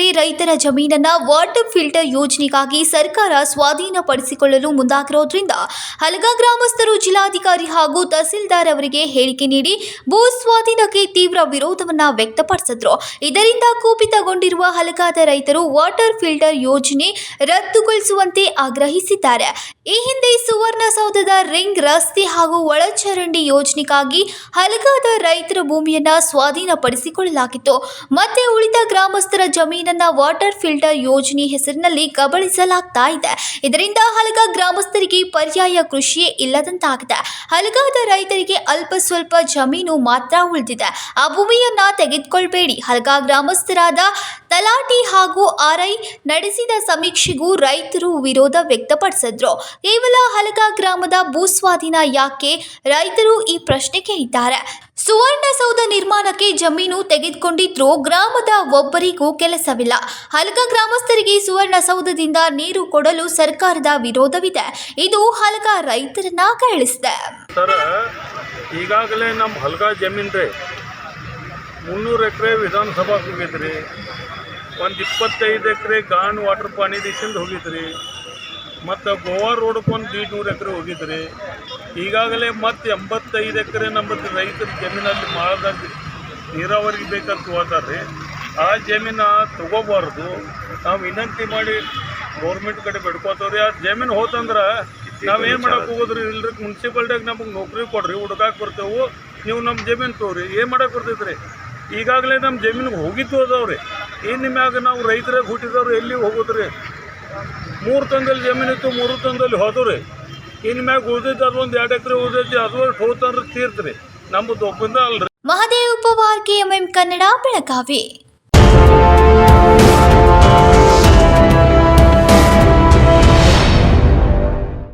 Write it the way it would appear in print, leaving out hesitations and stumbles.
ಎಕರೆ ರೈತರ ಜಮೀನನ್ನ water filter ಯೋಜನೆಗಾಗಿ ಸರ್ಕಾರ ಸ್ವಾಧೀನಪಡಿಸಿಕೊಳ್ಳಲು ಮುಂದಾಗಿರೋದ್ರಿಂದ ಹಲಗಾ ಗ್ರಾಮಸ್ಥರು ಜಿಲ್ಲಾಧಿಕಾರಿ ಹಾಗೂ ತಹಸೀಲ್ದಾರ್ ಅವರಿಗೆ ಹೇಳಿಕೆ ನೀಡಿ ಭೂ ಸ್ವಾಧೀನಕ್ಕೆ ತೀವ್ರ ವಿರೋಧವನ್ನ ವ್ಯಕ್ತಪಡಿಸಿದ್ರು. ಇದರಿಂದ ಕುಪಿತಗೊಂಡಿರುವ ಹಲಗಾದ ರೈತರು ವಾಟರ್ ಫಿಲ್ಟರ್ ಯೋಜನೆ ರದ್ದುಗೊಳಿಸುವಂತೆ ಆಗ್ರಹಿಸಿದ್ದಾರೆ. ಈ ಹಿಂದೆ ಸುವರ್ಣಸೌಧದ ರಿಂಗ್ ರಸ್ತೆ ಹಾಗೂ ಒಳಚರಂಡಿ ಯೋಜನೆಗಾಗಿ ಹಲಗಾದ ರೈತರ ಭೂಮಿಯನ್ನ ಸ್ವಾಧೀನಪಡಿಸಿಕೊಳ್ಳಲಾಗಿತ್ತು. ಮತ್ತೆ ಉಳಿದ ಗ್ರಾಮಸ್ಥರ ಜಮೀನನ್ನ ವಾಟರ್ ಫಿಲ್ಟರ್ ಯೋಜನೆ ಹೆಸರಿನಲ್ಲಿ ಕಬಳಿಸಲಾಗ್ತಾ ಇದೆ. ಇದರಿಂದ ಹಲಗಾ ಗ್ರಾಮಸ್ಥರಿಗೆ ಪರ್ಯಾಯ ಕೃಷಿಯೇ ಇಲ್ಲದಂತಾಗಿದೆ. ಹಲಗಾದ ರೈತರಿಗೆ ಅಲ್ಪ ಸ್ವಲ್ಪ ಜಮೀನು ಮಾತ್ರ ಉಳಿದಿದೆ. ಆ ಭೂಮಿಯನ್ನ ತೆಗೆದುಕೊಳ್ಬೇಡಿ. ಹಲಗಾ ಗ್ರಾಮಸ್ಥರಾದ ತಲಾಟಿ ಹಾಗೂ ಆರ್ಐ ನಡೆಸಿದ ಸಮೀಕ್ಷೆಗೂ ರೈತರು ವಿರೋಧ ವ್ಯಕ್ತಪಡಿಸಿದ್ರು. ಕೇವಲ ಹಲಗಾ ಗ್ರಾಮದ ಭೂಸ್ವಾಧೀನ ಯಾಕೆ? ರೈತರು ಈ ಪ್ರಶ್ನೆ ಕೇಳಿದ್ದಾರೆ. ಸುವರ್ಣಸೌಧ ನಿರ್ಮಾಣಕ್ಕೆ ಜಮೀನು ತೆಗೆದುಕೊಂಡಿದ್ರೂ ಗ್ರಾಮದ ಒಬ್ಬರಿಗೂ ಕೆಲಸವಿಲ್ಲ. ಹಲಗಾ ಗ್ರಾಮಸ್ಥರಿಗೆ ಸುವರ್ಣಸೌಧದಿಂದ ನೀರು ಕೊಡಲು ಸರ್ಕಾರದ ವಿರೋಧವಿದೆ. ಇದು ಹಲಗಾ ರೈತರನ್ನ ಕೆರಳಿಸಿದೆ. ಈಗಾಗಲೇ ನಮ್ಮ ಹಲಗಾ ಜಮೀನು ರೀ 300 ಎಕರೆ ವಿಧಾನಸಭಾಗೆ ಹೋಗಿದ್ರಿ, ಒಂದು 25 ಎಕರೆ ಗಾನ್ ವಾಟರ್ ಪಾನಿದಿಂದ ಹೋಗಿದ್ರಿ, ಮತ್ತು ಗೋವಾ ರೋಡ್ಗೆ ಒಂದು 100 ಎಕರೆ ಹೋಗಿದ್ರಿ. ಈಗಾಗಲೇ ಮತ್ತೆ 85 ಎಕರೆ ನಮ್ಮದು ರೈತರ ಜಮೀನಲ್ಲಿ ಮಾಡದಾಗ ನೀರಾವರಿಗೆ ಬೇಕಂತ ಹೋದಾರ್ರಿ. ಆ ಜಮೀನು ತಗೋಬಾರ್ದು. ನಾವು ವಿನಂತಿ ಮಾಡಿ ಗೌರ್ಮೆಂಟ್ ಕಡೆ ಬಿಡ್ಕೋತವ್ರಿ. ಆ ಜಮೀನು ಹೋತಂದ್ರೆ ನಾವೇನು ಮಾಡಕ್ಕೆ ಹೋಗೋದ್ರಿ? ಇಲ್ರಿ, ಮುನ್ಸಿಪಾಲ್ಟಿಯಾಗ ನಮಗೆ ನೌಕರಿ ಕೊಡ್ರಿ, ಹುಡುಕಾಕ್ ಬರ್ತೇವೆ, ನೀವು ನಮ್ಮ ಜಮೀನು ತೊಗೊರಿ, ಏನು ಮಾಡಕ್ಕೆ ಬರ್ತೈತೆ ರೀ? ಈಗಾಗಲೇ ನಮ್ಮ ಜಮೀನಿಗೆ ಹೋಗಿದ್ದು ಅದಾವ್ರಿ. ಇನ್ನು ಮ್ಯಾಗ ನಾವು ರೈತರಾಗ ಹುಟ್ಟಿದವ್ರು ಎಲ್ಲಿ ಹೋಗೋದ್ರಿ? 3 ತಂದಲ್ಲಿ ಜಮೀನಿತ್ತು, 3 ತಂದಲ್ಲಿ ಹೋದವ್ರಿ. ಇನ್ನು ಮ್ಯಾಗ ಉಳಿದೈತೆ ಅದು ಒಂದು 2 ಎಕರೆ ಉಳಿದೈತಿ, ಅದು ಹೋತಂದ್ರೆ ತೀರ್ತ್ರಿ. ನಮ್ಮದು ಒಬ್ಬಂದ ಅಲ್ರಿ. ಮಹದೇವ್ ಪವಾರ್, KMM ಕನ್ನಡ, ಬೆಳಗಾವಿ.